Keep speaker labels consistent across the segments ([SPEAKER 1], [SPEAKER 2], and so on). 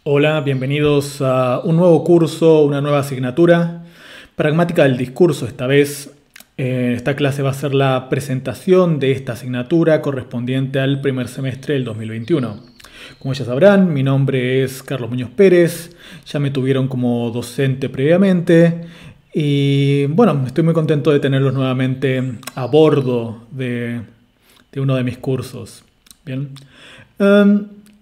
[SPEAKER 1] Hola, bienvenidos a un nuevo curso, una nueva asignatura, Pragmática del Discurso esta vez. Esta clase va a ser la presentación de esta asignatura correspondiente al primer semestre del 2021. Como ya sabrán, mi nombre es Carlos Muñoz Pérez, ya me tuvieron como docente previamente y bueno, estoy muy contento de tenerlos nuevamente a bordo de uno de mis cursos. Bien.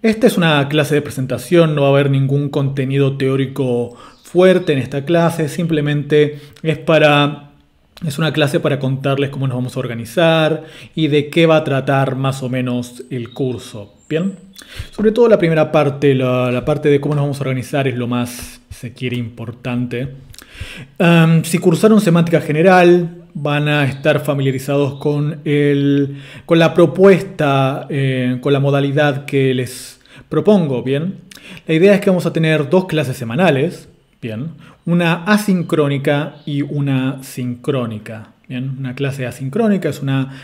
[SPEAKER 1] Esta es una clase de presentación, no va a haber ningún contenido teórico fuerte en esta clase, simplemente es una clase para contarles cómo nos vamos a organizar y de qué va a tratar más o menos el curso. Bien, sobre todo la primera parte, la parte de cómo nos vamos a organizar es lo más, si se quiere, importante. Si cursaron semántica general, van a estar familiarizados con la propuesta, con la modalidad que les propongo, ¿bien? La idea es que vamos a tener dos clases semanales, ¿bien? Una asincrónica y una sincrónica, ¿bien? Una clase asincrónica es una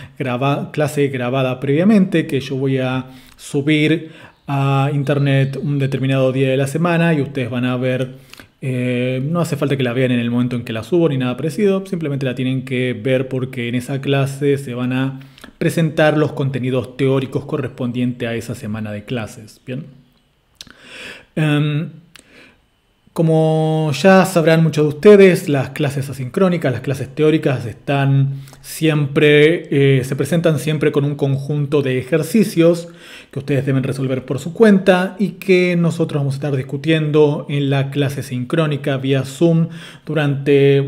[SPEAKER 1] clase grabada previamente que yo voy a subir a internet un determinado día de la semana y ustedes van a ver. No hace falta que la vean en el momento en que la subo ni nada parecido, simplemente la tienen que ver porque en esa clase se van a presentar los contenidos teóricos correspondientes a esa semana de clases. Bien. Como ya sabrán muchos de ustedes, las clases asincrónicas, las clases teóricas se presentan siempre con un conjunto de ejercicios que ustedes deben resolver por su cuenta y que nosotros vamos a estar discutiendo en la clase sincrónica vía Zoom durante,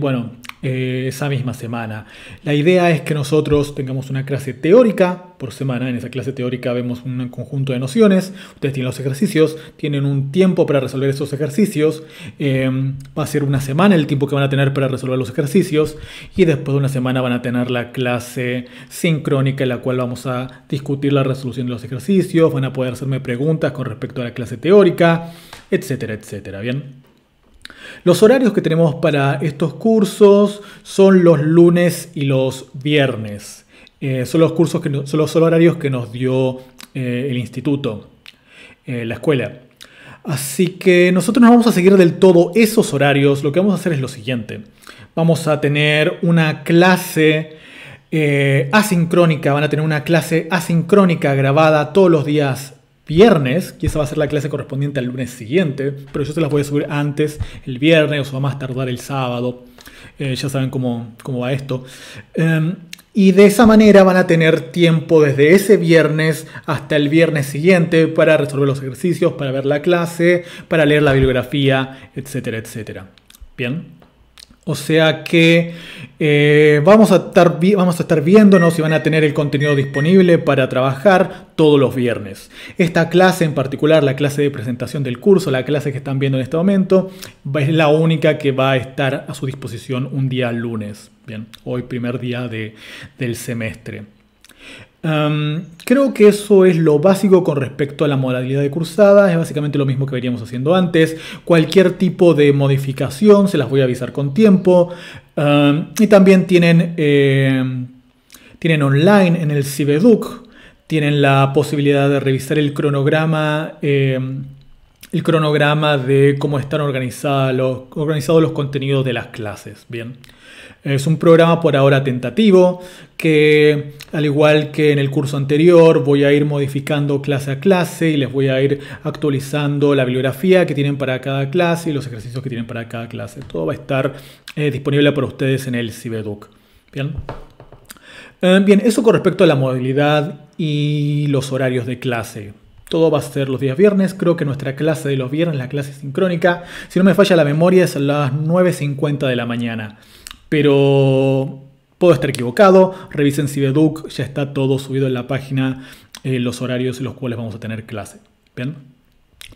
[SPEAKER 1] esa misma semana. La idea es que nosotros tengamos una clase teórica por semana. En esa clase teórica vemos un conjunto de nociones. Ustedes tienen los ejercicios, tienen un tiempo para resolver esos ejercicios. Va a ser una semana el tiempo que van a tener para resolver los ejercicios y después de una semana van a tener la clase sincrónica en la cual vamos a discutir la resolución de los ejercicios, van a poder hacerme preguntas con respecto a la clase teórica, etcétera, etcétera. Bien. Los horarios que tenemos para estos cursos son los lunes y los viernes. Son los horarios que nos dio el instituto, la escuela. Así que nosotros no vamos a seguir del todo esos horarios. Lo que vamos a hacer es lo siguiente. Vamos a tener una clase asincrónica. Van a tener una clase asincrónica grabada todos los días viernes, y esa va a ser la clase correspondiente al lunes siguiente, pero yo se las voy a subir antes, el viernes o a más tardar el sábado. Ya saben cómo va esto. Y de esa manera van a tener tiempo desde ese viernes hasta el viernes siguiente para resolver los ejercicios, para ver la clase, para leer la bibliografía, etcétera, etcétera. Bien. O sea que vamos a estar viéndonos y van a tener el contenido disponible para trabajar todos los viernes. Esta clase en particular, la clase de presentación del curso, la clase que están viendo en este momento, es la única que va a estar a su disposición un día lunes. Bien, hoy primer día del semestre. Creo que eso es lo básico con respecto a la modalidad de cursada. Es básicamente lo mismo que veníamos haciendo antes. Cualquier tipo de modificación se las voy a avisar con tiempo. Y también tienen online en el Cibeduc. Tienen la posibilidad de revisar el cronograma de cómo están organizados los contenidos de las clases. Bien. Es un programa por ahora tentativo que, al igual que en el curso anterior, voy a ir modificando clase a clase y les voy a ir actualizando la bibliografía que tienen para cada clase y los ejercicios que tienen para cada clase. Todo va a estar disponible para ustedes en el Cibeduc. Bien. Bien, eso con respecto a la modalidad y los horarios de clase. Todo va a ser los días viernes. Creo que nuestra clase de los viernes, la clase sincrónica, si no me falla la memoria, es a las 9:50 de la mañana. Pero puedo estar equivocado. Revisen Cibeduc, ya está todo subido en la página, los horarios en los cuales vamos a tener clase. ¿Bien?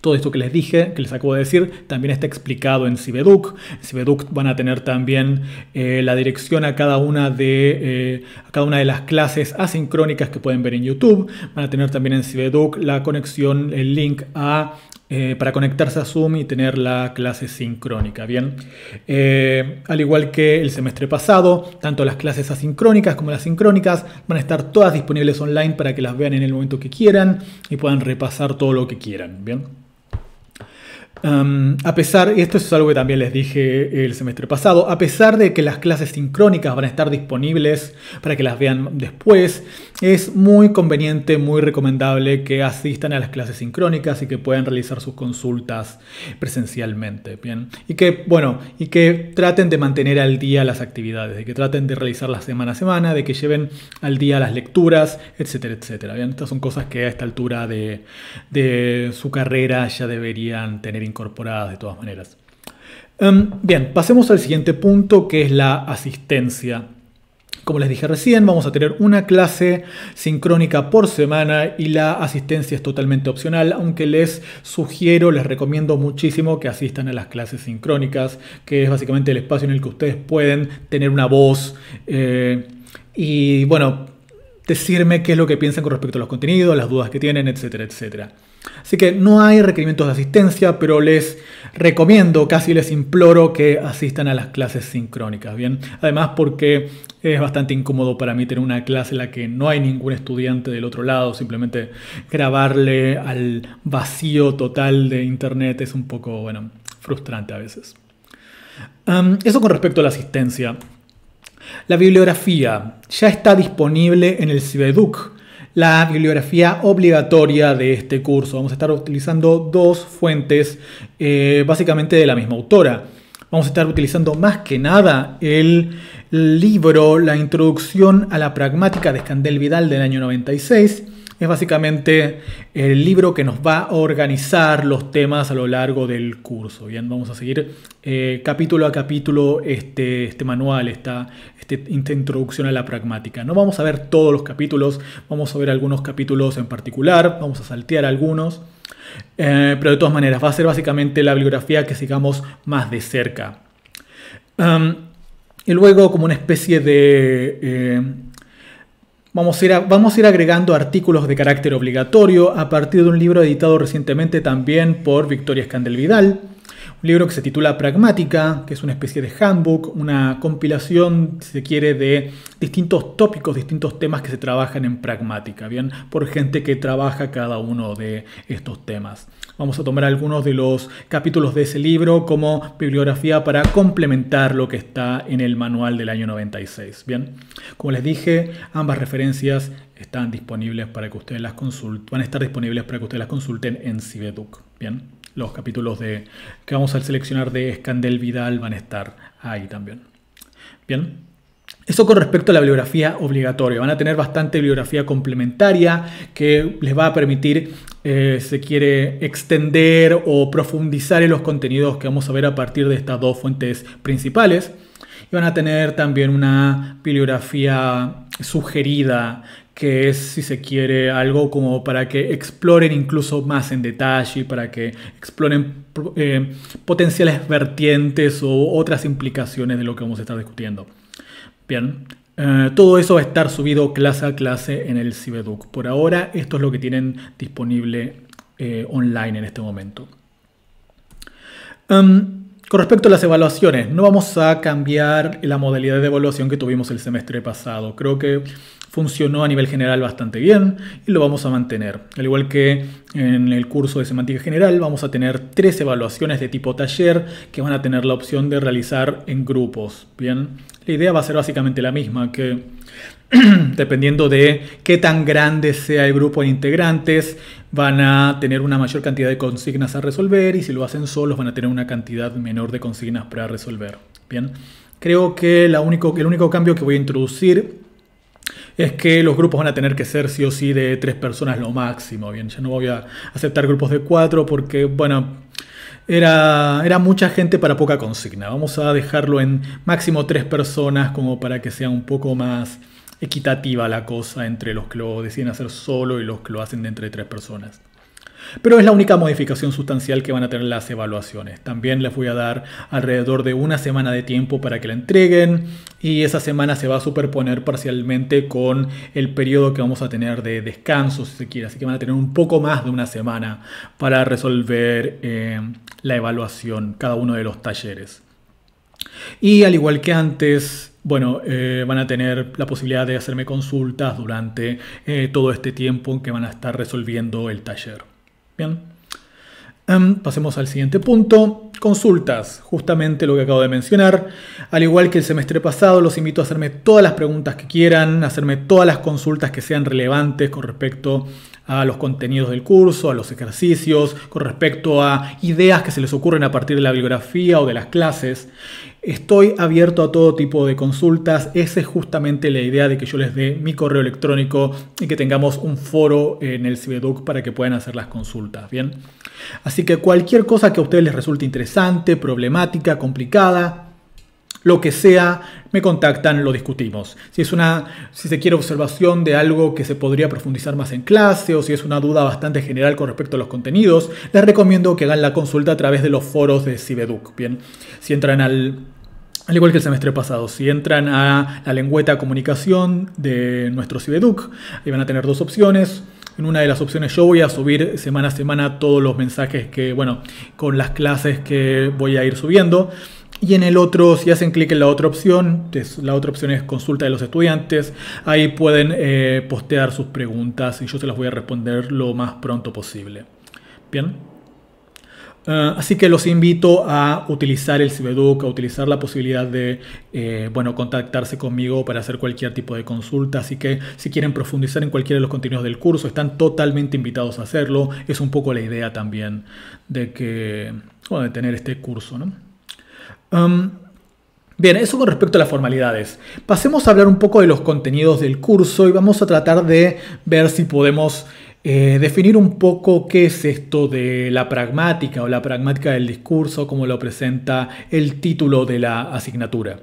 [SPEAKER 1] Todo esto que les dije, que les acabo de decir, también está explicado en Cibeduc. En Cibeduc van a tener también la dirección a cada una de las clases asincrónicas que pueden ver en YouTube. Van a tener también en Cibeduc la conexión, el link para conectarse a Zoom y tener la clase sincrónica. Bien, al igual que el semestre pasado, tanto las clases asincrónicas como las sincrónicas van a estar todas disponibles online para que las vean en el momento que quieran y puedan repasar todo lo que quieran. Bien. A pesar, y esto es algo que también les dije el semestre pasado, a pesar de que las clases sincrónicas van a estar disponibles para que las vean después, es muy conveniente, muy recomendable que asistan a las clases sincrónicas y que puedan realizar sus consultas presencialmente, ¿bien? Y que traten de mantener al día las actividades, de que traten de realizarlas semana a semana, de que lleven al día las lecturas, etcétera, etcétera, ¿bien? Estas son cosas que a esta altura de su carrera ya deberían tener incorporadas de todas maneras. Bien, pasemos al siguiente punto, que es la asistencia. Como les dije recién, vamos a tener una clase sincrónica por semana y la asistencia es totalmente opcional, aunque les recomiendo muchísimo que asistan a las clases sincrónicas, que es básicamente el espacio en el que ustedes pueden tener una voz y, bueno, decirme qué es lo que piensan con respecto a los contenidos, las dudas que tienen, etcétera, etcétera. Así que no hay requerimientos de asistencia, pero les recomiendo, casi les imploro que asistan a las clases sincrónicas, ¿bien? Además porque es bastante incómodo para mí tener una clase en la que no hay ningún estudiante del otro lado, simplemente grabarle al vacío total de internet es un poco, bueno, frustrante a veces. Eso con respecto a la asistencia. La bibliografía ya está disponible en el Cibeduc. La bibliografía obligatoria de este curso. Vamos a estar utilizando dos fuentes básicamente de la misma autora. Vamos a estar utilizando más que nada el libro La introducción a la pragmática de Escandel Vidal del año 96. Es básicamente el libro que nos va a organizar los temas a lo largo del curso. Bien, vamos a seguir capítulo a capítulo este manual, esta introducción a la pragmática. No vamos a ver todos los capítulos, vamos a ver algunos capítulos en particular, vamos a saltear algunos. Pero de todas maneras va a ser básicamente la bibliografía que sigamos más de cerca. Y luego, como una especie de... Vamos a ir agregando artículos de carácter obligatorio a partir de un libro editado recientemente también por Victoria Escandel Vidal. Un libro que se titula Pragmática, que es una especie de handbook, una compilación, si se quiere, de distintos tópicos, distintos temas que se trabajan en pragmática, ¿bien? Por gente que trabaja cada uno de estos temas. Vamos a tomar algunos de los capítulos de ese libro como bibliografía para complementar lo que está en el manual del año 96, ¿bien? Como les dije, ambas referencias están disponibles para que ustedes las consulten, van a estar disponibles para que ustedes las consulten en Cibeduc, ¿bien? Los capítulos que vamos a seleccionar de Escandel Vidal van a estar ahí también. Bien. Eso con respecto a la bibliografía obligatoria. Van a tener bastante bibliografía complementaria que les va a permitir, se quiere, extender o profundizar en los contenidos que vamos a ver a partir de estas dos fuentes principales. Y van a tener también una bibliografía sugerida, que es, si se quiere, algo como para que exploren incluso más en detalle, para que exploren potenciales vertientes o otras implicaciones de lo que vamos a estar discutiendo. Bien, todo eso va a estar subido clase a clase en el Cibeduc. Por ahora, esto es lo que tienen disponible online en este momento. Con respecto a las evaluaciones, no vamos a cambiar la modalidad de evaluación que tuvimos el semestre pasado. Creo que funcionó a nivel general bastante bien y lo vamos a mantener. Al igual que en el curso de semántica general, vamos a tener 3 evaluaciones de tipo taller que van a tener la opción de realizar en grupos. Bien, la idea va a ser básicamente la misma, que dependiendo de qué tan grande sea el grupo de integrantes, van a tener una mayor cantidad de consignas a resolver, y si lo hacen solos van a tener una cantidad menor de consignas para resolver. Bien, creo que el único cambio que voy a introducir es que los grupos van a tener que ser sí o sí de 3 personas lo máximo. Bien, ya no voy a aceptar grupos de 4 porque, bueno, era mucha gente para poca consigna. Vamos a dejarlo en máximo 3 personas como para que sea un poco más equitativa la cosa entre los que lo deciden hacer solo y los que lo hacen de entre 3 personas. Pero es la única modificación sustancial que van a tener las evaluaciones. También les voy a dar alrededor de una semana de tiempo para que la entreguen, y esa semana se va a superponer parcialmente con el periodo que vamos a tener de descanso, si se quiere. Así que van a tener un poco más de una semana para resolver la evaluación, cada uno de los talleres. Y al igual que antes, bueno, van a tener la posibilidad de hacerme consultas durante todo este tiempo en que van a estar resolviendo el taller. Bien. Pasemos al siguiente punto. Consultas, justamente lo que acabo de mencionar. Al igual que el semestre pasado, los invito a hacerme todas las preguntas que quieran, a hacerme todas las consultas que sean relevantes con respecto a los contenidos del curso, a los ejercicios, con respecto a ideas que se les ocurren a partir de la bibliografía o de las clases. Estoy abierto a todo tipo de consultas. Esa es justamente la idea de que yo les dé mi correo electrónico y que tengamos un foro en el Cibeduc para que puedan hacer las consultas, ¿bien? Así que cualquier cosa que a ustedes les resulte interesante, problemática, complicada, lo que sea, me contactan, lo discutimos. Si se quiere observación de algo que se podría profundizar más en clase o si es una duda bastante general con respecto a los contenidos, les recomiendo que hagan la consulta a través de los foros de Cibeduc, ¿bien? Si entran al igual que el semestre pasado, si entran a la lengüeta comunicación de nuestro Cibeduc, ahí van a tener dos opciones. En una de las opciones yo voy a subir semana a semana todos los mensajes con las clases que voy a ir subiendo. Y en el otro, si hacen clic en la otra opción es consulta de los estudiantes, ahí pueden postear sus preguntas y yo se las voy a responder lo más pronto posible. Bien. Así que los invito a utilizar el Cibeduc, a utilizar la posibilidad de contactarse conmigo para hacer cualquier tipo de consulta. Así que si quieren profundizar en cualquiera de los contenidos del curso, están totalmente invitados a hacerlo. Es un poco la idea también de tener este curso, ¿no? Bien, eso con respecto a las formalidades. Pasemos a hablar un poco de los contenidos del curso y vamos a tratar de ver si podemos definir un poco qué es esto de la pragmática o la pragmática del discurso, como lo presenta el título de la asignatura.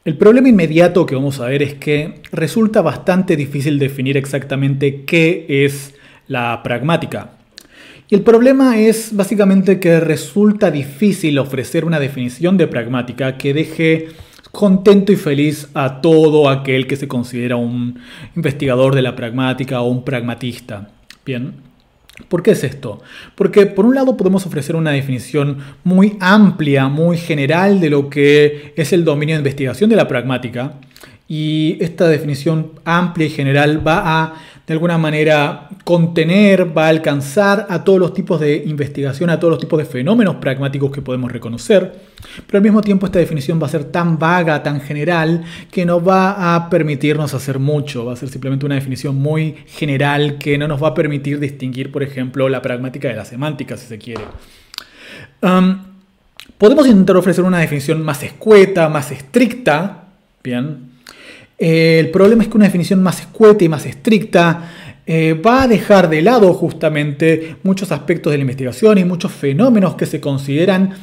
[SPEAKER 1] El problema inmediato que vamos a ver es que resulta bastante difícil definir exactamente qué es la pragmática. Y el problema es básicamente que resulta difícil ofrecer una definición de pragmática que deje contento y feliz a todo aquel que se considera un investigador de la pragmática o un pragmatista. Bien, ¿por qué es esto? Porque por un lado podemos ofrecer una definición muy amplia, muy general de lo que es el dominio de investigación de la pragmática. Y esta definición amplia y general va a, de alguna manera, contener, va a alcanzar a todos los tipos de investigación, a todos los tipos de fenómenos pragmáticos que podemos reconocer. Pero al mismo tiempo esta definición va a ser tan vaga, tan general, que no va a permitirnos hacer mucho. Va a ser simplemente una definición muy general que no nos va a permitir distinguir, por ejemplo, la pragmática de la semántica, si se quiere. Podemos intentar ofrecer una definición más escueta, más estricta. Bien. El problema es que una definición más escueta y más estricta va a dejar de lado justamente muchos aspectos de la investigación y muchos fenómenos que se consideran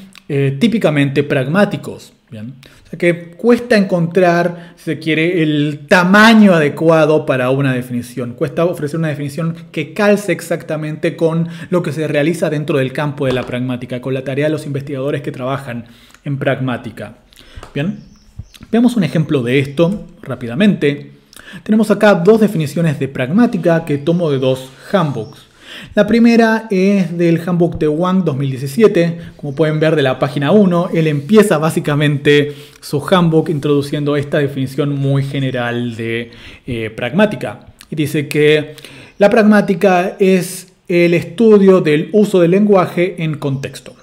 [SPEAKER 1] típicamente pragmáticos. ¿Bien? O sea que cuesta encontrar, si se quiere, el tamaño adecuado para una definición. Cuesta ofrecer una definición que calce exactamente con lo que se realiza dentro del campo de la pragmática, con la tarea de los investigadores que trabajan en pragmática. Bien. Veamos un ejemplo de esto rápidamente. Tenemos acá dos definiciones de pragmática que tomo de dos handbooks. La primera es del handbook de Wang 2017. Como pueden ver de la página 1, él empieza básicamente su handbook introduciendo esta definición muy general de pragmática. Y dice que la pragmática es el estudio del uso del lenguaje en contexto.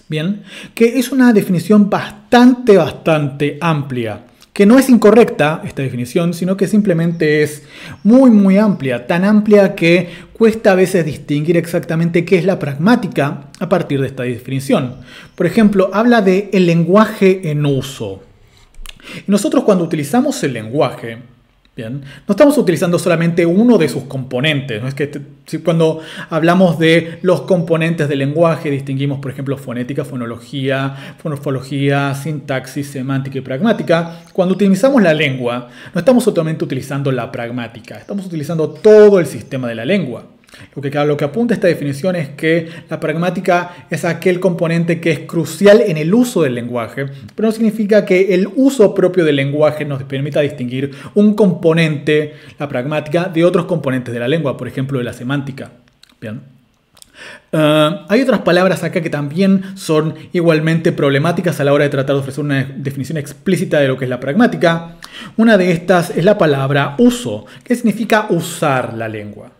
[SPEAKER 1] Bien, que es una definición bastante amplia, que no es incorrecta esta definición, sino que simplemente es muy amplia, tan amplia que cuesta a veces distinguir exactamente qué es la pragmática a partir de esta definición. Por ejemplo, habla de el lenguaje en uso. Y nosotros cuando utilizamos el lenguaje, bien, no estamos utilizando solamente uno de sus componentes. No es que cuando hablamos de los componentes del lenguaje distinguimos, por ejemplo, fonética, fonología, morfología, sintaxis, semántica y pragmática. Cuando utilizamos la lengua, no estamos solamente utilizando la pragmática, estamos utilizando todo el sistema de la lengua. Lo que apunta esta definición es que la pragmática es aquel componente que es crucial en el uso del lenguaje, pero no significa que el uso propio del lenguaje nos permita distinguir un componente, la pragmática, de otros componentes de la lengua, por ejemplo, de la semántica. Bien. Hay otras palabras acá que también son igualmente problemáticas a la hora de tratar de ofrecer una definición explícita de lo que es la pragmática. Una de estas es la palabra uso, que significa usar la lengua.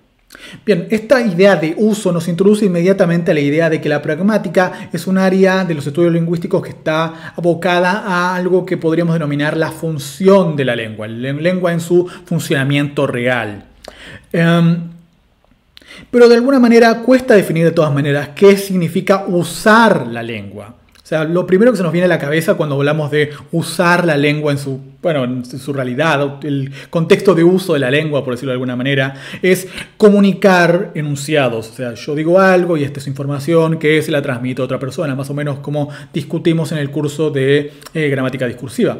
[SPEAKER 1] Bien, esta idea de uso nos introduce inmediatamente a la idea de que la pragmática es un área de los estudios lingüísticos que está abocada a algo que podríamos denominar la función de la lengua en su funcionamiento real. Pero de alguna manera cuesta definir de todas maneras qué significa usar la lengua. O sea, lo primero que se nos viene a la cabeza cuando hablamos de usar la lengua en su realidad, el contexto de uso de la lengua, por decirlo de alguna manera, es comunicar enunciados. O sea, yo digo algo y esta es información que se la transmito a otra persona, más o menos como discutimos en el curso de gramática discursiva.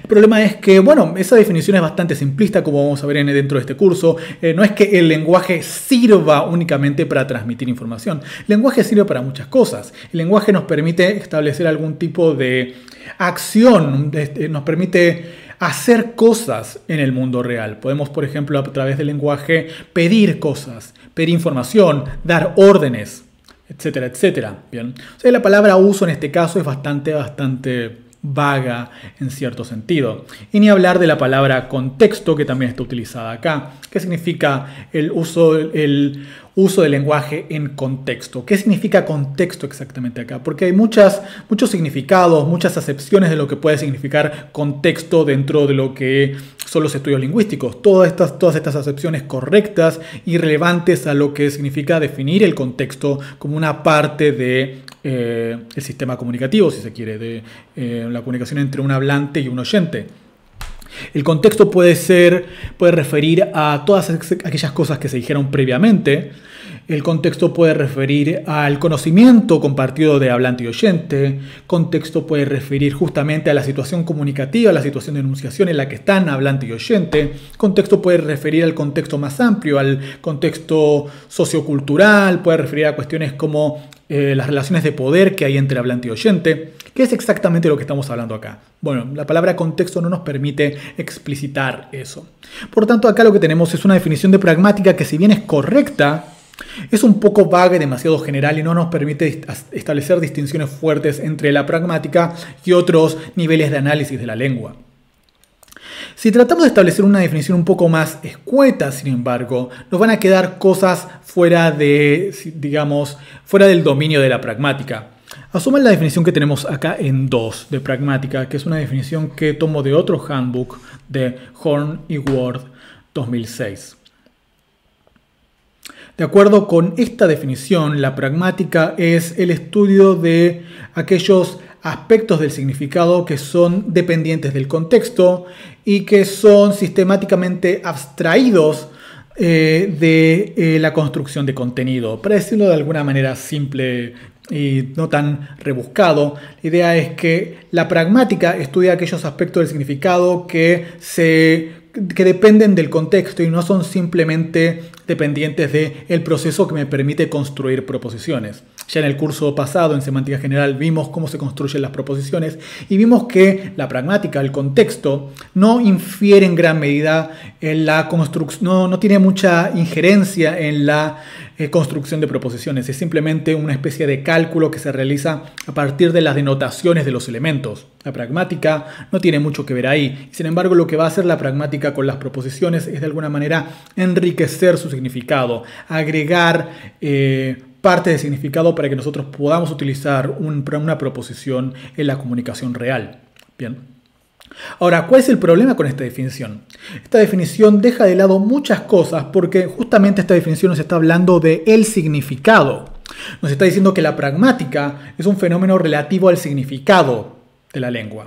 [SPEAKER 1] El problema es que, bueno, esa definición es bastante simplista, como vamos a ver dentro de este curso. No es que el lenguaje sirva únicamente para transmitir información. El lenguaje sirve para muchas cosas. El lenguaje nos permite establecer algún tipo de acción, nos permite hacer cosas en el mundo real. Podemos, por ejemplo, a través del lenguaje pedir cosas, pedir información, dar órdenes, etcétera, etcétera. Bien. O sea, la palabra uso en este caso es bastante vaga en cierto sentido. Y ni hablar de la palabra contexto, que también está utilizada acá. ¿Qué significa el uso del lenguaje en contexto? ¿Qué significa contexto exactamente acá? Porque hay muchos significados, muchas acepciones de lo que puede significar contexto dentro de lo que son los estudios lingüísticos. Todas estas acepciones correctas y relevantes a lo que significa definir el contexto como una parte de el sistema comunicativo, si se quiere, de la comunicación entre un hablante y un oyente. El contexto puede referir a todas aquellas cosas que se dijeron previamente. El contexto puede referir al conocimiento compartido de hablante y oyente. Contexto puede referir justamente a la situación comunicativa, a la situación de enunciación en la que están hablante y oyente. Contexto puede referir al contexto más amplio, al contexto sociocultural, puede referir a cuestiones como las relaciones de poder que hay entre hablante y oyente. ¿Qué es exactamente lo que estamos hablando acá? Bueno, la palabra contexto no nos permite explicitar eso. Por tanto, acá lo que tenemos es una definición de pragmática que, si bien es correcta, es un poco vaga y demasiado general y no nos permite establecer distinciones fuertes entre la pragmática y otros niveles de análisis de la lengua. Si tratamos de establecer una definición un poco más escueta, sin embargo, nos van a quedar cosas fuera del dominio de la pragmática. Asuman la definición que tenemos acá en 2 de pragmática, que es una definición que tomo de otro handbook de Horn y Ward 2006. De acuerdo con esta definición, la pragmática es el estudio de aquellos aspectos del significado que son dependientes del contexto y que son sistemáticamente abstraídos de la construcción de contenido. Para decirlo de alguna manera simple y no tan rebuscado, la idea es que la pragmática estudia aquellos aspectos del significado que dependen del contexto y no son simplemente dependientes del proceso que me permite construir proposiciones. Ya en el curso pasado, en Semántica General, vimos cómo se construyen las proposiciones y vimos que la pragmática, el contexto, no infiere en gran medida en la construcción, no tiene mucha injerencia en la construcción de proposiciones. Es simplemente una especie de cálculo que se realiza a partir de las denotaciones de los elementos. La pragmática no tiene mucho que ver ahí. Sin embargo, lo que va a hacer la pragmática con las proposiciones es de alguna manera enriquecer su significado, agregar parte de significado para que nosotros podamos utilizar una proposición en la comunicación real. Bien. Ahora, ¿cuál es el problema con esta definición? Esta definición deja de lado muchas cosas porque justamente esta definición nos está hablando de el significado. Nos está diciendo que la pragmática es un fenómeno relativo al significado de la lengua,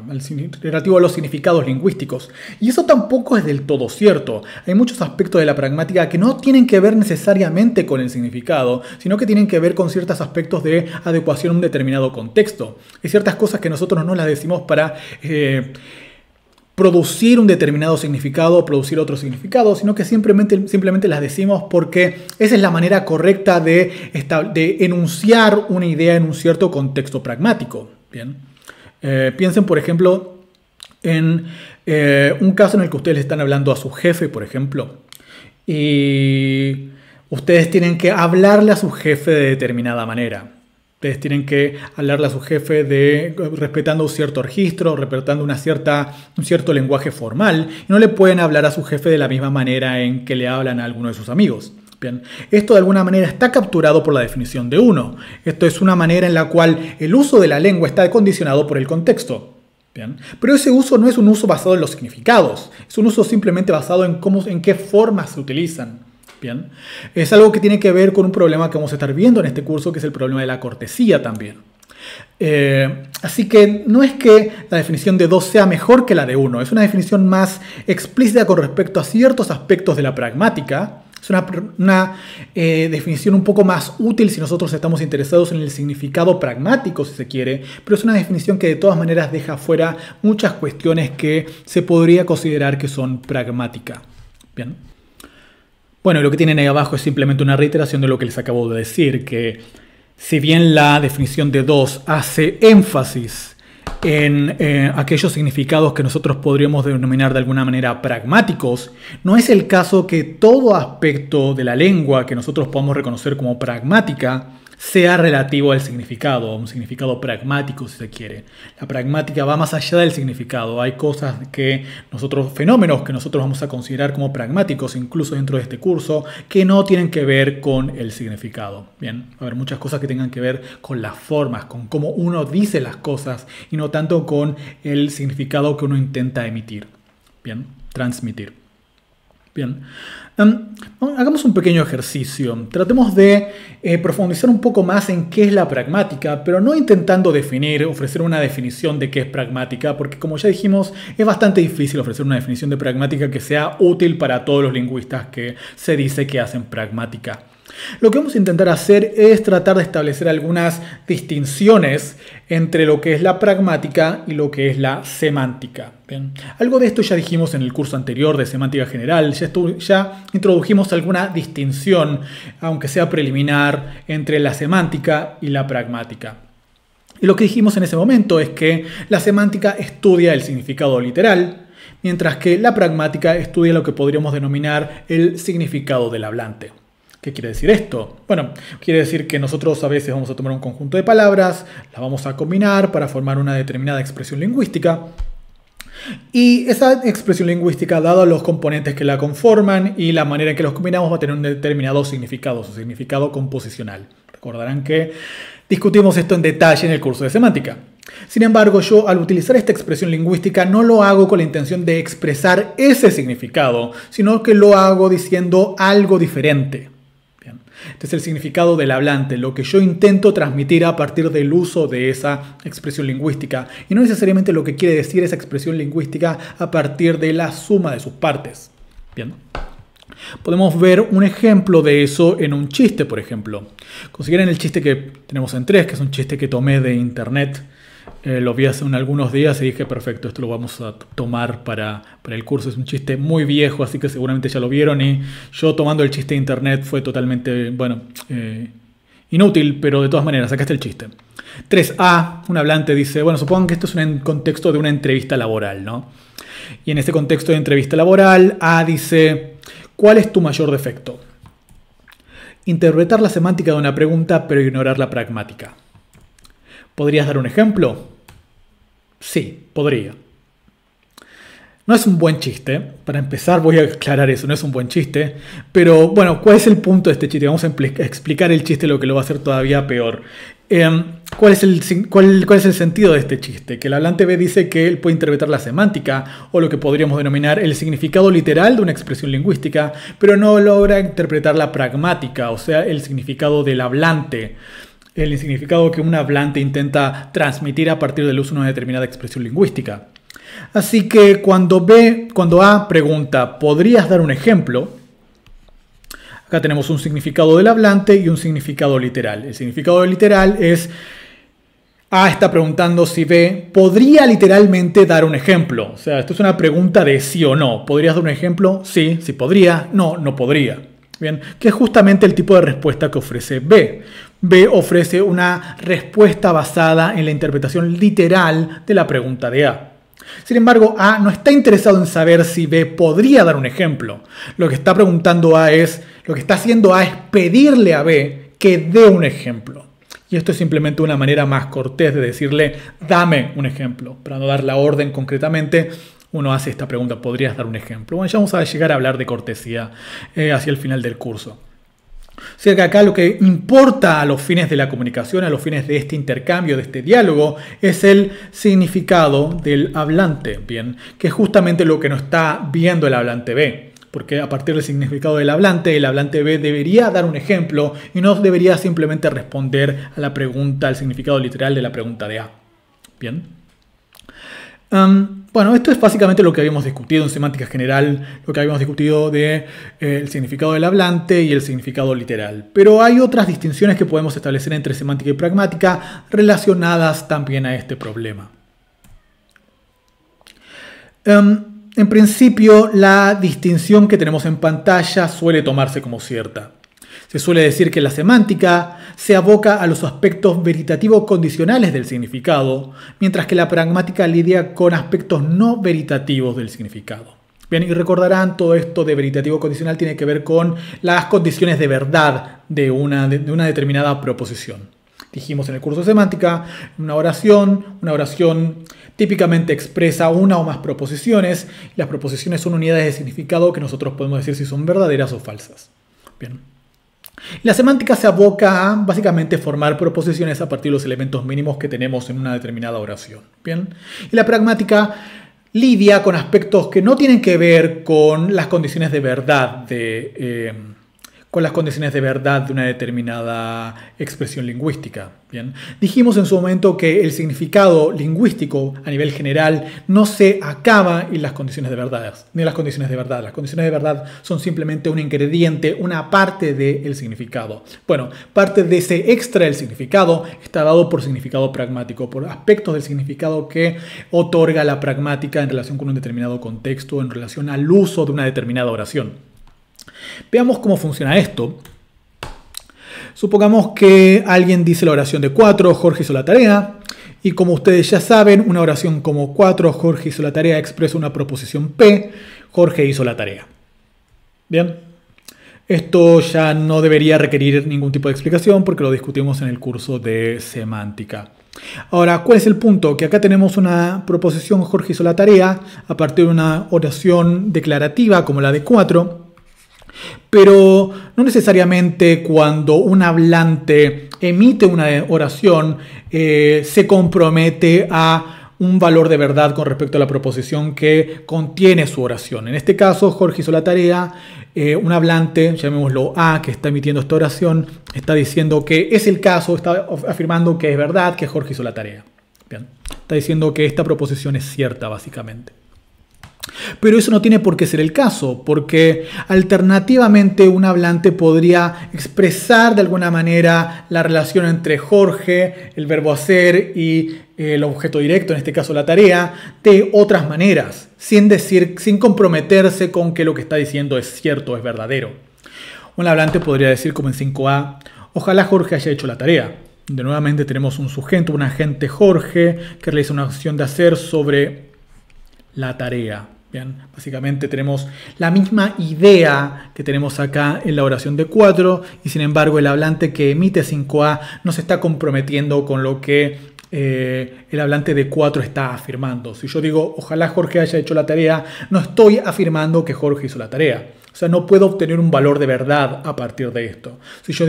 [SPEAKER 1] relativo a los significados lingüísticos. Y eso tampoco es del todo cierto. Hay muchos aspectos de la pragmática que no tienen que ver necesariamente con el significado, sino que tienen que ver con ciertos aspectos de adecuación a un determinado contexto. Hay ciertas cosas que nosotros no las decimos para producir un determinado significado o producir otro significado, sino que simplemente las decimos porque esa es la manera correcta de enunciar una idea en un cierto contexto pragmático. Bien. Piensen, por ejemplo, en un caso en el que ustedes le están hablando a su jefe, por ejemplo, y Ustedes tienen que hablarle a su jefe de determinada manera. Ustedes tienen que hablarle a su jefe respetando un cierto registro, respetando un cierto lenguaje formal. Y no le pueden hablar a su jefe de la misma manera en que le hablan a alguno de sus amigos. Bien, esto de alguna manera está capturado por la definición de uno. Esto es una manera en la cual el uso de la lengua está condicionado por el contexto. Bien, pero ese uso no es un uso basado en los significados. Es un uso simplemente basado en qué formas se utilizan. Bien, es algo que tiene que ver con un problema que vamos a estar viendo en este curso, que es el problema de la cortesía también. Así que no es que la definición de dos sea mejor que la de uno, es una definición más explícita con respecto a ciertos aspectos de la pragmática. Es una definición un poco más útil si nosotros estamos interesados en el significado pragmático, si se quiere, pero es una definición que de todas maneras deja fuera muchas cuestiones que se podría considerar que son pragmática. Bien. Bueno, lo que tienen ahí abajo es simplemente una reiteración de lo que les acabo de decir, que si bien la definición de dos hace énfasis en aquellos significados que nosotros podríamos denominar de alguna manera pragmáticos, no es el caso que todo aspecto de la lengua que nosotros podamos reconocer como pragmática sea relativo al significado, un significado pragmático si se quiere. La pragmática va más allá del significado. Hay cosas fenómenos que nosotros vamos a considerar como pragmáticos, incluso dentro de este curso, que no tienen que ver con el significado. Bien, va a haber muchas cosas que tengan que ver con las formas, con cómo uno dice las cosas y no tanto con el significado que uno intenta emitir. Bien, transmitir. Bien, hagamos un pequeño ejercicio. Tratemos de profundizar un poco más en qué es la pragmática, pero no intentando ofrecer una definición de qué es pragmática, porque como ya dijimos, es bastante difícil ofrecer una definición de pragmática que sea útil para todos los lingüistas que se dice que hacen pragmática. Lo que vamos a intentar hacer es tratar de establecer algunas distinciones entre lo que es la pragmática y lo que es la semántica. Bien. Algo de esto ya dijimos en el curso anterior de semántica general, ya introdujimos alguna distinción, aunque sea preliminar, entre la semántica y la pragmática. Y lo que dijimos en ese momento es que la semántica estudia el significado literal, mientras que la pragmática estudia lo que podríamos denominar el significado del hablante. ¿Qué quiere decir esto? Bueno, quiere decir que nosotros a veces vamos a tomar un conjunto de palabras, las vamos a combinar para formar una determinada expresión lingüística. Y esa expresión lingüística, dado los componentes que la conforman y la manera en que los combinamos, va a tener un determinado significado, su significado composicional. Recordarán que discutimos esto en detalle en el curso de semántica. Sin embargo, yo al utilizar esta expresión lingüística no lo hago con la intención de expresar ese significado, sino que lo hago diciendo algo diferente. Este es el significado del hablante, lo que yo intento transmitir a partir del uso de esa expresión lingüística y no necesariamente lo que quiere decir esa expresión lingüística a partir de la suma de sus partes. Bien. Podemos ver un ejemplo de eso en un chiste, por ejemplo. Consideren el chiste que tenemos en 3, que es un chiste que tomé de internet. Lo vi hace algunos días y dije, perfecto, esto lo vamos a tomar para el curso. Es un chiste muy viejo, así que seguramente ya lo vieron. Y yo tomando el chiste de internet fue totalmente, inútil, pero de todas maneras, acá está el chiste. 3A, un hablante dice, bueno, supongan que esto es un contexto de una entrevista laboral, ¿no? Y en ese contexto de entrevista laboral, A dice, ¿cuál es tu mayor defecto? Interpretar la semántica de una pregunta, pero ignorar la pragmática. ¿Podrías dar un ejemplo? Sí, podría. No es un buen chiste. Para empezar voy a aclarar eso, no es un buen chiste. Pero bueno, ¿cuál es el punto de este chiste? Vamos a explicar el chiste, lo que lo va a hacer todavía peor. ¿Cuál es el sentido de este chiste? Que el hablante B dice que él puede interpretar la semántica o lo que podríamos denominar el significado literal de una expresión lingüística, pero no logra interpretar la pragmática, o sea, el significado del hablante. El significado que un hablante intenta transmitir a partir del uso de una determinada expresión lingüística. Así que cuando A pregunta, ¿podrías dar un ejemplo? Acá tenemos un significado del hablante y un significado literal. El significado literal es, A está preguntando si B podría literalmente dar un ejemplo. O sea, esto es una pregunta de sí o no. ¿Podrías dar un ejemplo? Sí, sí podría. No, no podría. Bien, que es justamente el tipo de respuesta que ofrece B. B ofrece una respuesta basada en la interpretación literal de la pregunta de A. Sin embargo, A no está interesado en saber si B podría dar un ejemplo. Lo que está preguntando A es, Lo que está haciendo A es pedirle a B que dé un ejemplo. Y esto es simplemente una manera más cortés de decirle, dame un ejemplo. Para no dar la orden concretamente, uno hace esta pregunta, ¿podrías dar un ejemplo? Bueno, ya vamos a llegar a hablar de cortesía hacia el final del curso. O sea que acá lo que importa a los fines de la comunicación, a los fines de este intercambio, de este diálogo, es el significado del hablante, ¿bien? Que es justamente lo que no está viendo el hablante B. Porque a partir del significado del hablante, el hablante B debería dar un ejemplo y no debería simplemente responder a la pregunta, al significado literal de la pregunta de A. ¿Bien? Bueno, esto es básicamente lo que habíamos discutido en semántica general, lo que habíamos discutido del significado del hablante y el significado literal. Pero hay otras distinciones que podemos establecer entre semántica y pragmática relacionadas también a este problema. En principio, la distinción que tenemos en pantalla suele tomarse como cierta. Se suele decir que la semántica se aboca a los aspectos veritativos condicionales del significado, mientras que la pragmática lidia con aspectos no veritativos del significado. Bien, y recordarán, todo esto de veritativo condicional tiene que ver con las condiciones de verdad de una determinada proposición. Dijimos en el curso de semántica, una oración típicamente expresa una o más proposiciones. Las proposiciones son unidades de significado que nosotros podemos decir si son verdaderas o falsas. Bien. La semántica se aboca a básicamente formar proposiciones a partir de los elementos mínimos que tenemos en una determinada oración. Bien. Y la pragmática lidia con aspectos que no tienen que ver con las condiciones de verdad de una determinada expresión lingüística. Bien. Dijimos en su momento que el significado lingüístico a nivel general no se acaba en las condiciones de verdad, ni en las condiciones de verdad. Las condiciones de verdad son simplemente un ingrediente, una parte del significado. Bueno, parte de ese extra del significado está dado por significado pragmático, por aspectos del significado que otorga la pragmática en relación con un determinado contexto, en relación al uso de una determinada oración. Veamos cómo funciona esto. Supongamos que alguien dice la oración de 4, Jorge hizo la tarea. Y como ustedes ya saben, una oración como 4, Jorge hizo la tarea, expresa una proposición P, Jorge hizo la tarea. Bien. Esto ya no debería requerir ningún tipo de explicación porque lo discutimos en el curso de semántica. Ahora, ¿cuál es el punto? Que acá tenemos una proposición Jorge hizo la tarea a partir de una oración declarativa como la de 4. Pero no necesariamente cuando un hablante emite una oración se compromete a un valor de verdad con respecto a la proposición que contiene su oración. En este caso, Jorge hizo la tarea, un hablante, llamémoslo A, que está emitiendo esta oración, está diciendo que es el caso, está afirmando que es verdad que Jorge hizo la tarea. Bien. Está diciendo que esta proposición es cierta, básicamente. Pero eso no tiene por qué ser el caso, porque alternativamente un hablante podría expresar de alguna manera la relación entre Jorge, el verbo hacer, y el objeto directo, en este caso la tarea, de otras maneras, sin comprometerse con que lo que está diciendo es cierto, es verdadero. Un hablante podría decir como en 5a, ojalá Jorge haya hecho la tarea. De nuevamente tenemos un sujeto, un agente Jorge, que realiza una acción de hacer sobre la tarea. Bien, básicamente tenemos la misma idea que tenemos acá en la oración de 4 y sin embargo el hablante que emite 5a no se está comprometiendo con lo que el hablante de 4 está afirmando. Si yo digo digo Jorge haya hecho la tarea, no estoy afirmando que Jorge hizo la tarea. O sea, no puedo obtener un valor de verdad a partir de esto. Si yo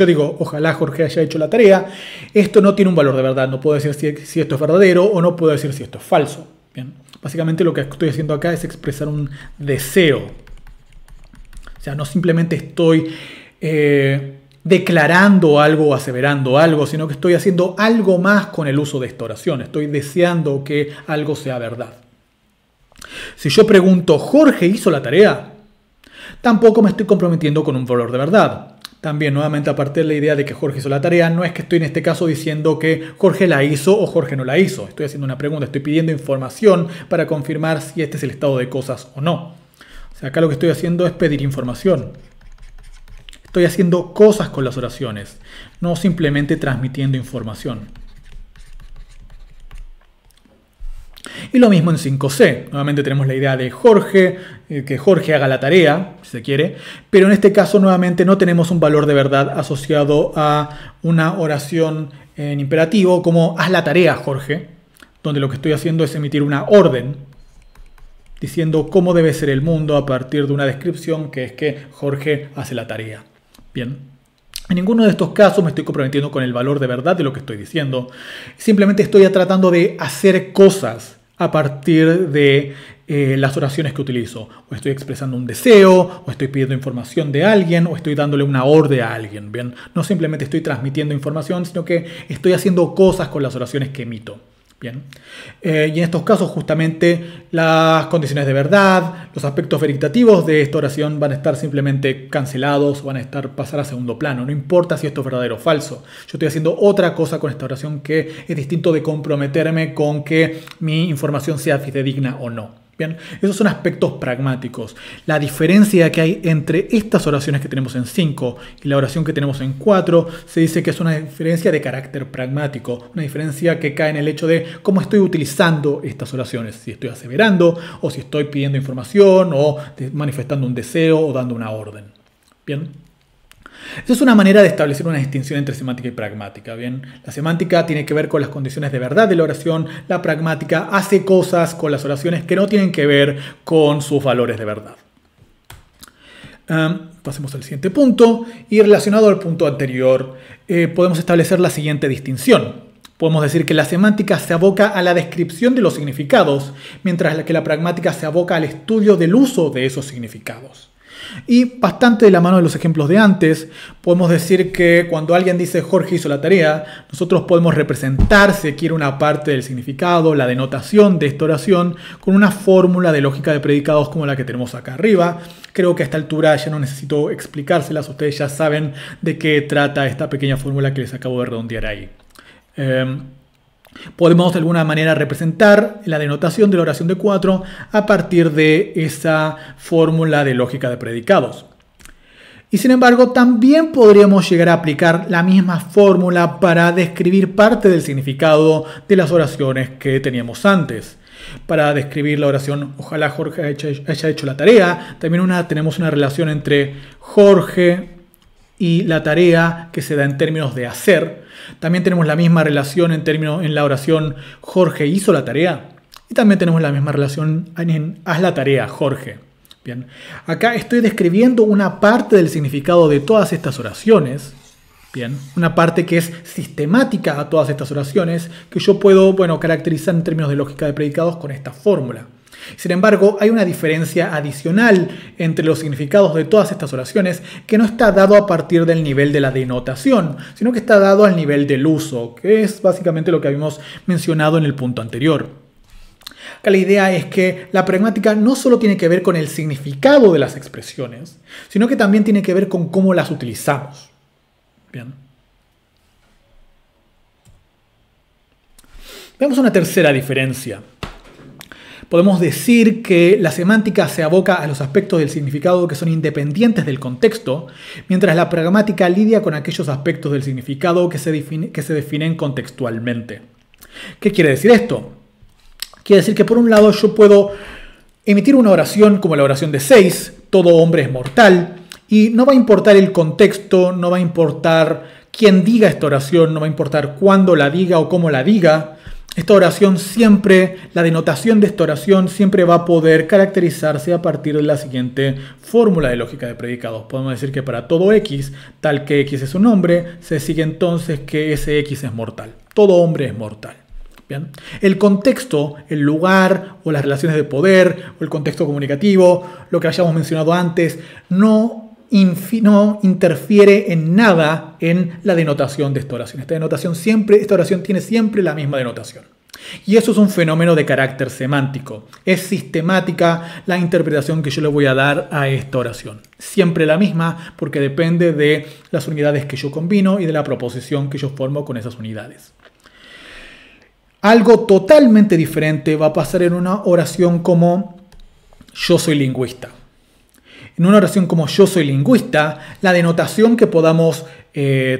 [SPEAKER 1] digo ojalá Jorge haya hecho la tarea, esto no tiene un valor de verdad. No puedo decir si esto es verdadero o no puedo decir si esto es falso. Bien. Básicamente lo que estoy haciendo acá es expresar un deseo. O sea, no simplemente estoy declarando algo o aseverando algo, sino que estoy haciendo algo más con el uso de esta oración. Estoy deseando que algo sea verdad. Si yo pregunto, ¿Jorge hizo la tarea? Tampoco me estoy comprometiendo con un valor de verdad. También, nuevamente, a partir de la idea de que Jorge hizo la tarea, no es que estoy en este caso diciendo que Jorge la hizo o Jorge no la hizo. Estoy haciendo una pregunta, estoy pidiendo información para confirmar si este es el estado de cosas o no. O sea, acá lo que estoy haciendo es pedir información. Estoy haciendo cosas con las oraciones, no simplemente transmitiendo información. Y lo mismo en 5C. Nuevamente tenemos la idea de Jorge, que Jorge haga la tarea, si se quiere, pero en este caso nuevamente no tenemos un valor de verdad asociado a una oración en imperativo como haz la tarea, Jorge, donde lo que estoy haciendo es emitir una orden diciendo cómo debe ser el mundo a partir de una descripción que es que Jorge hace la tarea. Bien. En ninguno de estos casos me estoy comprometiendo con el valor de verdad de lo que estoy diciendo. Simplemente estoy tratando de hacer cosas a partir de las oraciones que utilizo. O estoy expresando un deseo, o estoy pidiendo información de alguien, o estoy dándole una orden a alguien. Bien, no simplemente estoy transmitiendo información, sino que estoy haciendo cosas con las oraciones que emito. Bien. Y en estos casos justamente las condiciones de verdad, los aspectos veritativos de esta oración van a estar simplemente cancelados, van a pasar a segundo plano. No importa si esto es verdadero o falso. Yo estoy haciendo otra cosa con esta oración que es distinto de comprometerme con que mi información sea fidedigna o no. Bien, esos son aspectos pragmáticos. La diferencia que hay entre estas oraciones que tenemos en 5 y la oración que tenemos en 4 se dice que es una diferencia de carácter pragmático, una diferencia que cae en el hecho de cómo estoy utilizando estas oraciones, si estoy aseverando o si estoy pidiendo información o manifestando un deseo o dando una orden. Bien. Esa es una manera de establecer una distinción entre semántica y pragmática. ¿Bien? La semántica tiene que ver con las condiciones de verdad de la oración. La pragmática hace cosas con las oraciones que no tienen que ver con sus valores de verdad. Pasemos al siguiente punto. Y relacionado al punto anterior, podemos establecer la siguiente distinción. Podemos decir que la semántica se aboca a la descripción de los significados, mientras que la pragmática se aboca al estudio del uso de esos significados. Y bastante de la mano de los ejemplos de antes, podemos decir que cuando alguien dice Jorge hizo la tarea, nosotros podemos representar, si quiere, una parte del significado, la denotación de esta oración, con una fórmula de lógica de predicados como la que tenemos acá arriba. Creo que a esta altura ya no necesito explicárselas, ustedes ya saben de qué trata esta pequeña fórmula que les acabo de redondear ahí. Podemos de alguna manera representar la denotación de la oración de 4 a partir de esa fórmula de lógica de predicados. Y sin embargo, también podríamos llegar a aplicar la misma fórmula para describir parte del significado de las oraciones que teníamos antes. Para describir la oración, ojalá Jorge haya hecho la tarea, también tenemos una relación entre Jorge y la tarea que se da en términos de hacer. También tenemos la misma relación en la oración Jorge hizo la tarea. Y también tenemos la misma relación en haz la tarea, Jorge. Bien, acá estoy describiendo una parte del significado de todas estas oraciones. Bien, una parte que es sistemática a todas estas oraciones que yo puedo, caracterizar en términos de lógica de predicados con esta fórmula. Sin embargo, hay una diferencia adicional entre los significados de todas estas oraciones que no está dado a partir del nivel de la denotación, sino que está dado al nivel del uso, que es básicamente lo que habíamos mencionado en el punto anterior. Acá la idea es que la pragmática no solo tiene que ver con el significado de las expresiones, sino que también tiene que ver con cómo las utilizamos. Bien. Veamos una tercera diferencia. Podemos decir que la semántica se aboca a los aspectos del significado que son independientes del contexto, mientras la pragmática lidia con aquellos aspectos del significado que se definen contextualmente. ¿Qué quiere decir esto? Quiere decir que por un lado yo puedo emitir una oración como la oración de 6, todo hombre es mortal, y no va a importar el contexto, no va a importar quién diga esta oración, no va a importar cuándo la diga o cómo la diga. Esta oración siempre, la denotación de esta oración siempre va a poder caracterizarse a partir de la siguiente fórmula de lógica de predicados. Podemos decir que para todo X, tal que X es un hombre, se sigue entonces que ese X es mortal. Todo hombre es mortal. Bien. El contexto, el lugar o las relaciones de poder o el contexto comunicativo, lo que hayamos mencionado antes, no interfiere en nada en la denotación de esta oración. Esta oración tiene siempre la misma denotación. Y eso es un fenómeno de carácter semántico. Es sistemática la interpretación que yo le voy a dar a esta oración. Siempre la misma porque depende de las unidades que yo combino y de la proposición que yo formo con esas unidades. Algo totalmente diferente va a pasar en una oración como yo soy lingüista. En una oración como yo soy lingüista, la denotación que podamos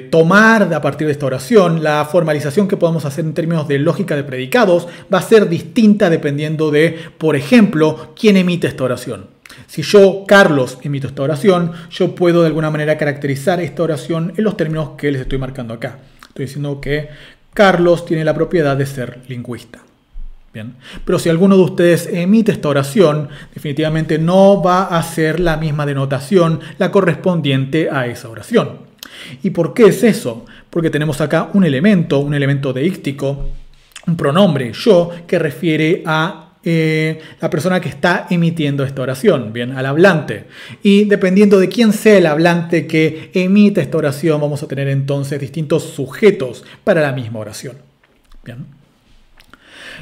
[SPEAKER 1] tomar a partir de esta oración, la formalización que podamos hacer en términos de lógica de predicados, va a ser distinta dependiendo de, por ejemplo, quién emite esta oración. Si yo, Carlos, emito esta oración, yo puedo de alguna manera caracterizar esta oración en los términos que les estoy marcando acá. Estoy diciendo que Carlos tiene la propiedad de ser lingüista. Bien. Pero si alguno de ustedes emite esta oración, definitivamente no va a ser la misma denotación la correspondiente a esa oración. ¿Y por qué es eso? Porque tenemos acá un elemento deíctico, un pronombre yo, que refiere a la persona que está emitiendo esta oración, bien, al hablante. Y dependiendo de quién sea el hablante que emite esta oración, vamos a tener entonces distintos sujetos para la misma oración. Bien.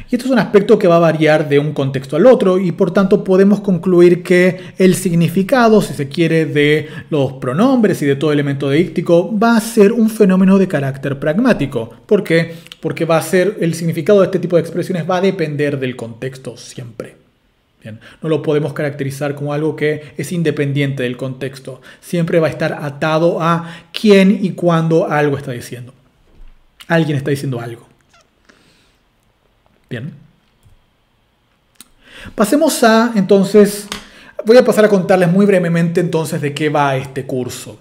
[SPEAKER 1] Y esto es un aspecto que va a variar de un contexto al otro y por tanto podemos concluir que el significado, si se quiere, de los pronombres y de todo elemento deíctico va a ser un fenómeno de carácter pragmático. ¿Por qué? Porque va a ser el significado de este tipo de expresiones va a depender del contexto siempre. Bien, no lo podemos caracterizar como algo que es independiente del contexto. Siempre va a estar atado a quién y cuándo algo está diciendo. Alguien está diciendo algo. Bien. Pasemos a, entonces, voy a pasar a contarles muy brevemente entonces de qué va este curso.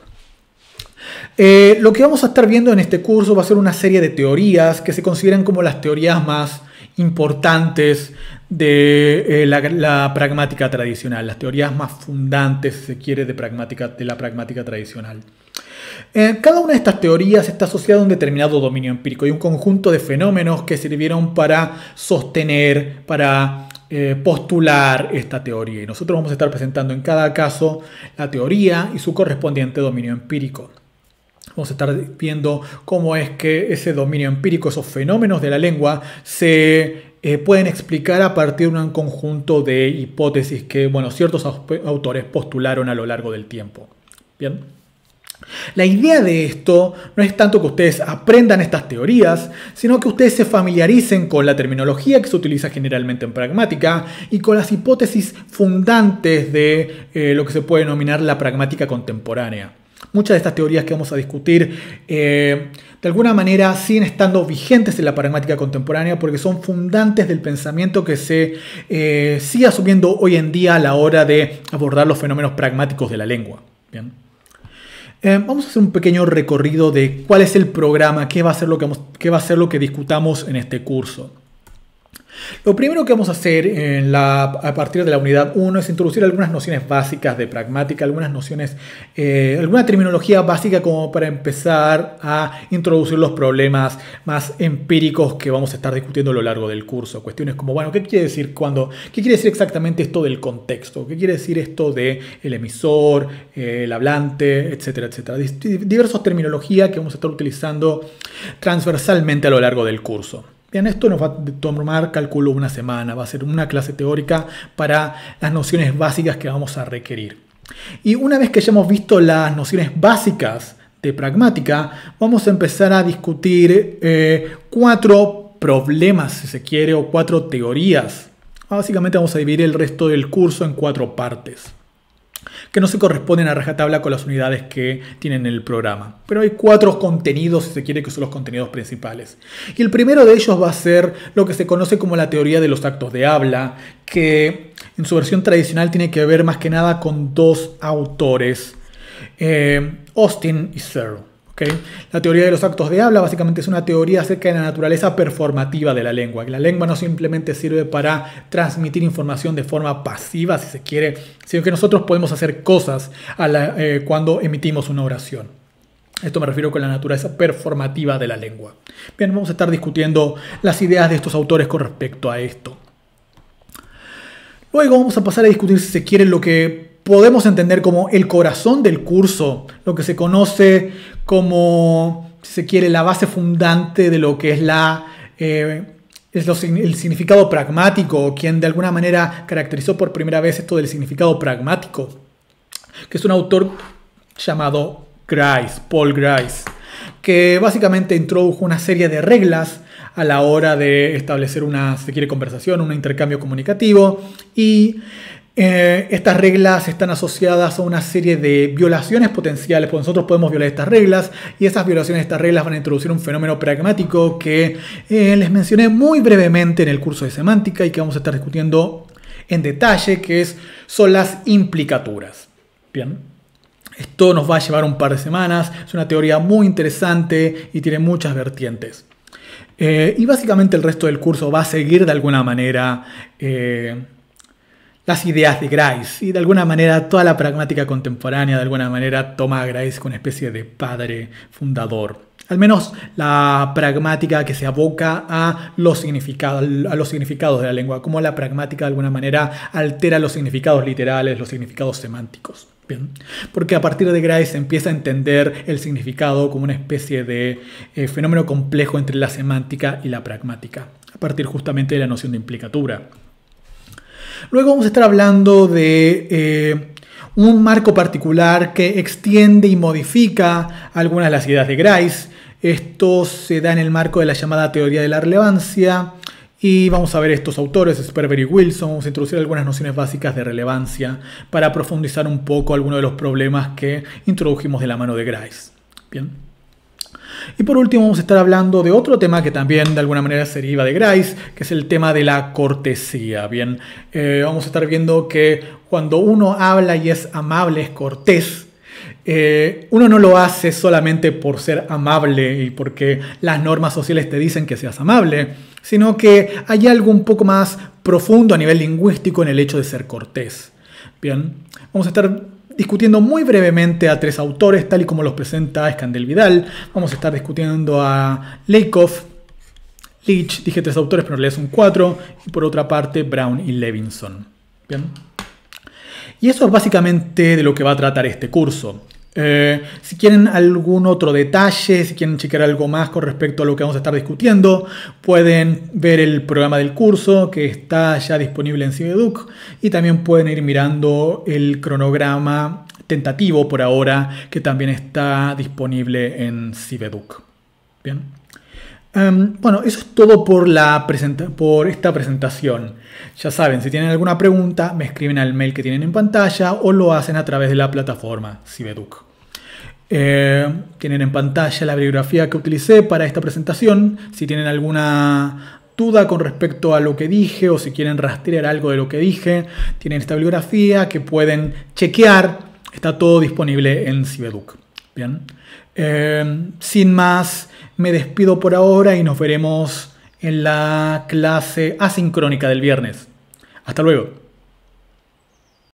[SPEAKER 1] Lo que vamos a estar viendo en este curso va a ser una serie de teorías que se consideran como las teorías más importantes de la pragmática tradicional, las teorías más fundantes, si se quiere, de la pragmática tradicional. Cada una de estas teorías está asociada a un determinado dominio empírico y un conjunto de fenómenos que sirvieron para sostener, para postular esta teoría. Y nosotros vamos a estar presentando en cada caso la teoría y su correspondiente dominio empírico. Vamos a estar viendo cómo es que ese dominio empírico, esos fenómenos de la lengua, se pueden explicar a partir de un conjunto de hipótesis que, bueno, ciertos autores postularon a lo largo del tiempo. Bien. La idea de esto no es tanto que ustedes aprendan estas teorías, sino que ustedes se familiaricen con la terminología que se utiliza generalmente en pragmática y con las hipótesis fundantes de lo que se puede denominar la pragmática contemporánea. Muchas de estas teorías que vamos a discutir de alguna manera siguen estando vigentes en la pragmática contemporánea porque son fundantes del pensamiento que se sigue asumiendo hoy en día a la hora de abordar los fenómenos pragmáticos de la lengua. Bien. Vamos a hacer un pequeño recorrido de cuál es el programa, qué va a ser lo que discutamos en este curso. Lo primero que vamos a hacer a partir de la unidad 1 es introducir algunas nociones básicas de pragmática, alguna terminología básica como para empezar a introducir los problemas más empíricos que vamos a estar discutiendo a lo largo del curso. Cuestiones como, bueno, ¿qué quiere decir qué quiere decir exactamente esto del contexto? ¿Qué quiere decir esto del emisor, el hablante, etcétera, etcétera? Diversas terminologías que vamos a estar utilizando transversalmente a lo largo del curso. Bien, esto nos va a tomar, calculo, una semana. Va a ser una clase teórica para las nociones básicas que vamos a requerir. Y una vez que hayamos visto las nociones básicas de pragmática, vamos a empezar a discutir 4 problemas, si se quiere, o 4 teorías. Básicamente vamos a dividir el resto del curso en 4 partes, que no se corresponden a rajatabla con las unidades que tienen el programa. Pero hay 4 contenidos, si se quiere, que son los contenidos principales. Y el primero de ellos va a ser lo que se conoce como la teoría de los actos de habla, que en su versión tradicional tiene que ver más que nada con 2 autores, Austin y Searle. ¿Okay? La teoría de los actos de habla básicamente es una teoría acerca de la naturaleza performativa de la lengua. Que la lengua no simplemente sirve para transmitir información de forma pasiva, si se quiere, sino que nosotros podemos hacer cosas cuando emitimos una oración. Esto me refiero con la naturaleza performativa de la lengua. Bien, vamos a estar discutiendo las ideas de estos autores con respecto a esto. Luego vamos a pasar a discutir, si se quiere, lo que podemos entender como el corazón del curso, lo que se conoce como, si se quiere, la base fundante de lo que es el significado pragmático, quien de alguna manera caracterizó por primera vez esto del significado pragmático, que es un autor llamado Grice, Paul Grice, que básicamente introdujo una serie de reglas a la hora de establecer una, si se quiere, conversación, un intercambio comunicativo, y Estas reglas están asociadas a una serie de violaciones potenciales, porque nosotros podemos violar estas reglas y esas violaciones de estas reglas van a introducir un fenómeno pragmático que les mencioné muy brevemente en el curso de semántica y que vamos a estar discutiendo en detalle, que son las implicaturas. Bien, esto nos va a llevar un par de semanas, es una teoría muy interesante y tiene muchas vertientes. Y básicamente el resto del curso va a seguir de alguna manera las ideas de Grice y de alguna manera toda la pragmática contemporánea de alguna manera toma a Grice como una especie de padre fundador. Al menos la pragmática que se aboca a los significados de la lengua, como la pragmática de alguna manera altera los significados literales, los significados semánticos. Bien. Porque a partir de Grice se empieza a entender el significado como una especie de fenómeno complejo entre la semántica y la pragmática, a partir justamente de la noción de implicatura. Luego vamos a estar hablando de un marco particular que extiende y modifica algunas de las ideas de Grice. Esto se da en el marco de la llamada teoría de la relevancia y vamos a ver estos autores, Sperber y Wilson. Vamos a introducir algunas nociones básicas de relevancia para profundizar un poco algunos de los problemas que introdujimos de la mano de Grice. Bien. Y por último vamos a estar hablando de otro tema que también de alguna manera se deriva de Grice, que es el tema de la cortesía. Bien, vamos a estar viendo que cuando uno habla y es amable, es cortés, uno no lo hace solamente por ser amable y porque las normas sociales te dicen que seas amable, sino que hay algo un poco más profundo a nivel lingüístico en el hecho de ser cortés. Bien, vamos a estar discutiendo muy brevemente a tres autores, tal y como los presenta Escandel-Vidal. Vamos a estar discutiendo a Lakoff, Leach, dije tres autores, pero en realidad son cuatro, y por otra parte Brown y Levinson. Bien. Y eso es básicamente de lo que va a tratar este curso. Si quieren algún otro detalle, si quieren chequear algo más con respecto a lo que vamos a estar discutiendo, pueden ver el programa del curso que está ya disponible en Cibeduc y también pueden ir mirando el cronograma tentativo por ahora que también está disponible en Cibeduc. Bien. Bueno, eso es todo por esta presentación. Ya saben, si tienen alguna pregunta, me escriben al mail que tienen en pantalla o lo hacen a través de la plataforma Cibeduc. Tienen en pantalla la bibliografía que utilicé para esta presentación. Si tienen alguna duda con respecto a lo que dije o si quieren rastrear algo de lo que dije, tienen esta bibliografía que pueden chequear. Está todo disponible en Cibeduc. Bien. Sin más, me despido por ahora y nos veremos en la clase asincrónica del viernes. Hasta luego.